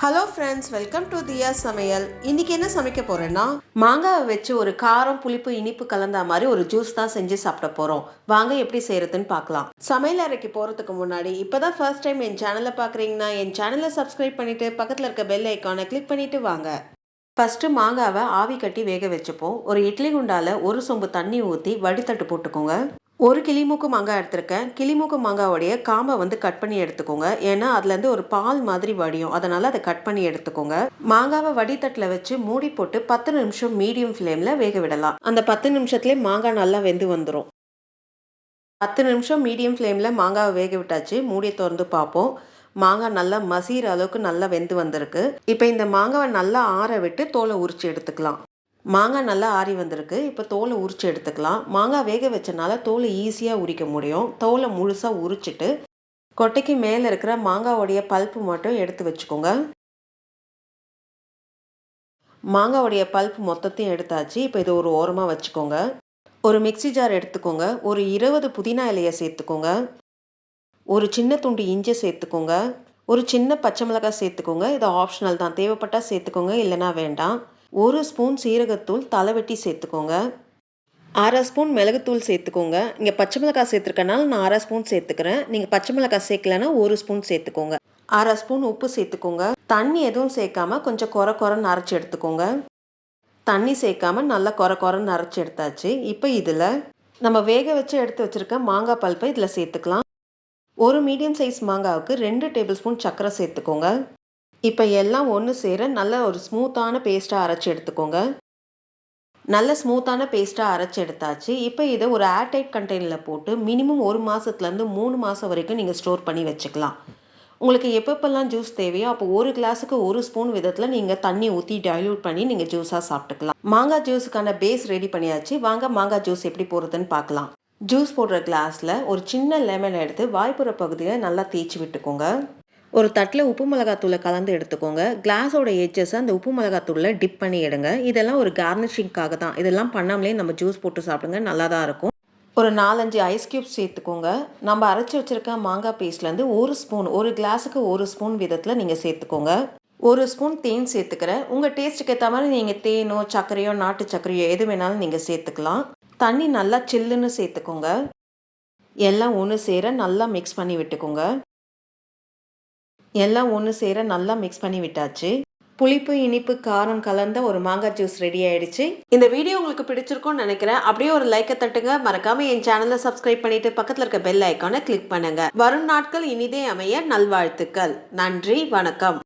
Hello friends, welcome to தியா சமையல். இன்றைக்கி என்ன சமைக்க போகிறேன்னா, மாங்காவை வச்சு ஒரு காரம் புளிப்பு இனிப்பு கலந்த மாதிரி ஒரு ஜூஸ் தான் செஞ்சு சாப்பிட போகிறோம். வாங்க எப்படி செய்கிறதுன்னு பார்க்கலாம். சமையல் அறைக்கு போகிறதுக்கு முன்னாடி இப்போ தான் ஃபர்ஸ்ட் டைம் என் சேனலை பார்க்குறீங்கன்னா என் சேனலை சப்ஸ்கிரைப் பண்ணிவிட்டு பக்கத்தில் இருக்க பெல் ஐக்கானை கிளிக் பண்ணிவிட்டு வாங்க. ஃபஸ்ட்டு மாங்காவை ஆவி கட்டி வேக வச்சுப்போம். ஒரு இட்லி குண்டால ஒரு சொம்பு தண்ணி ஊற்றி வடித்தட்டு போட்டுக்கோங்க. ஒரு கிளிமூக்கு மாங்காய் எடுத்திருக்கேன். கிளிமூக்கு மாங்காவோடைய காம்பை கட் பண்ணி எடுத்துக்கோங்க. ஏன்னா அதுலேருந்து ஒரு பால் மாதிரி வடியும், அதனால் அதை கட் பண்ணி எடுத்துக்கோங்க. மாங்காவை வடித்தட்டில் வச்சு மூடி போட்டு 10 நிமிஷம் மீடியம் ஃப்ளேமில் வேக விடலாம். அந்த 10 நிமிஷத்துலேயே மாங்காய் நல்லா வெந்து வந்துடும். 10 நிமிஷம் மீடியம் ஃப்ளேமில் மாங்காவை வேக விட்டாச்சு. மூடியை திறந்து பார்ப்போம். மாங்காய் நல்லா மசிகிற அளவுக்கு நல்லா வெந்து வந்திருக்கு. இப்போ இந்த மாங்காவை நல்லா ஆற விட்டு தோலை உரித்து எடுத்துக்கலாம். மாங்காய் நல்லா ஆறி வந்திருக்கு. இப்போ தோலை உரித்து எடுத்துக்கலாம். மாங்காய் வேக வச்சனால தோலை ஈஸியாக உரிக்க முடியும். தோலை முழுசாக உரிச்சிட்டு கொட்டைக்கு மேலே இருக்கிற மாங்காவோடைய பல்ப்பு மட்டும் எடுத்து வச்சுக்கோங்க. மாங்காவோடைய பல்ப்பு மொத்தத்தையும் எடுத்தாச்சு. இப்போ இது ஒரு ஓரமாக வச்சுக்கோங்க. ஒரு மிக்சி ஜார் எடுத்துக்கோங்க. ஒரு 20 புதினா இலையை சேர்த்துக்கோங்க. ஒரு சின்ன துண்டு இஞ்சி சேர்த்துக்கோங்க. ஒரு சின்ன பச்சை மிளகாய் சேர்த்துக்கோங்க. இது ஆப்ஷனல் தான், தேவைப்பட்டால் சேர்த்துக்கோங்க, இல்லைனா வேண்டாம். ஒரு ஸ்பூன் சீரகத்தூள் தலைவெட்டி சேர்த்துக்கோங்க. 1/2 ஸ்பூன் மிளகுத்தூள் சேர்த்துக்கோங்க. இங்கே பச்சை மிளகாய் சேர்த்துருக்கனால நான் 1/2 ஸ்பூன் சேர்த்துக்கிறேன். நீங்கள் பச்சை மிளகாய் சேர்க்கலன்னா 1 ஸ்பூன் சேர்த்துக்கோங்க. 1/2 ஸ்பூன் உப்பு சேர்த்துக்கோங்க. தண்ணி எதுவும் சேர்க்காம கொஞ்சம் குறைன்னு அரைச்சி எடுத்துக்கோங்க. தண்ணி சேர்க்காம நல்லா குறைன்னு அரைச்சி எடுத்தாச்சு. இப்போ இதில் நம்ம வேக வச்சு எடுத்து வச்சுருக்க மாங்காய் பல்ப்பை இதில் சேர்த்துக்கலாம். ஒரு மீடியம் சைஸ் மாங்காவுக்கு 2 டேபிள் ஸ்பூன் சர்க்கரை சேர்த்துக்கோங்க. இப்போ எல்லாம் ஒன்று சேர நல்ல ஒரு ஸ்மூத்தான பேஸ்ட்டாக அரைச்சி எடுத்துக்கோங்க. நல்ல ஸ்மூத்தான பேஸ்ட்டாக அரைச்சி எடுத்தாச்சு. இப்போ இதை ஒரு ஏர்டைட் கண்டெய்னரில் போட்டு மினிமம் 1 மாதத்துலேருந்து 3 மாதம் வரைக்கும் நீங்கள் ஸ்டோர் பண்ணி வச்சுக்கலாம். உங்களுக்கு எப்பப்பெல்லாம் ஜூஸ் தேவையோ அப்போ ஒரு கிளாஸுக்கு 1 ஸ்பூன் விதத்தில் நீங்கள் தண்ணி ஊற்றி டைல்யூட் பண்ணி நீங்கள் ஜூஸாக சாப்பிட்டுக்கலாம். மாங்காய் ஜூஸுக்கான பேஸ் ரெடி பண்ணியாச்சு. வாங்க மாங்காய் ஜூஸ் எப்படி போடுறதுன்னு பார்க்கலாம். ஜூஸ் போடுற கிளாஸில் ஒரு சின்ன லெமன் எடுத்து வாய்ப்புற பகுதியில் நல்லா தேய்ச்சி விட்டுக்கோங்க. ஒரு தட்டில் உப்பு மிளகாத்தூளை கலந்து எடுத்துக்கோங்க. கிளாஸோட எட்ஜஸை அந்த உப்பு மிளகாத்தூளில் டிப் பண்ணி எடுங்க. இதெல்லாம் ஒரு கார்னிஷிங்காக தான். இதெல்லாம் பண்ணாமலே நம்ம ஜூஸ் போட்டு சாப்பிடுங்க, நல்லா தான் இருக்கும். ஒரு 4-5 ஐஸ் க்யூப்ஸ் சேர்த்துக்கோங்க. நம்ம அரைச்சி வச்சுருக்க மாங்காய் பேஸ்ட்லேருந்து ஒரு ஸ்பூன், ஒரு கிளாஸுக்கு 1 ஸ்பூன் விதத்தில் நீங்கள் சேர்த்துக்கோங்க. 1 ஸ்பூன் தேன் சேர்த்துக்கிறேன். உங்கள் டேஸ்ட்டுக்கு ஏற்ற மாதிரி நீங்கள் தேனோ சர்க்கரையோ நாட்டு சர்க்கரையோ எது வேணாலும் நீங்கள் சேர்த்துக்கலாம். தண்ணி நல்லா சில்லுன்னு சேர்த்துக்கோங்க. எல்லாம் ஒன்று சேர நல்லா மிக்ஸ் பண்ணி விட்டுக்கோங்க. எல்லாம் ஒன்று சேர நல்லா மிக்ஸ் பண்ணி விட்டாச்சு. புளிப்பு இனிப்பு காரம் கலந்த ஒரு மாங்காய் ஜூஸ் ரெடி ஆயிடுச்சு. இந்த வீடியோ உங்களுக்கு பிடிச்சிருக்கும்னு நினைக்கிறேன். அப்படியே ஒரு லைக்கை தட்டுங்க. மறக்காம என் சேனலை சப்ஸ்கிரைப் பண்ணிட்டு பக்கத்தில் இருக்க பெல் ஐக்கானை கிளிக் பண்ணுங்க. வரும் நாட்கள் இனிதே அமைய நல்வாழ்த்துக்கள். நன்றி, வணக்கம்.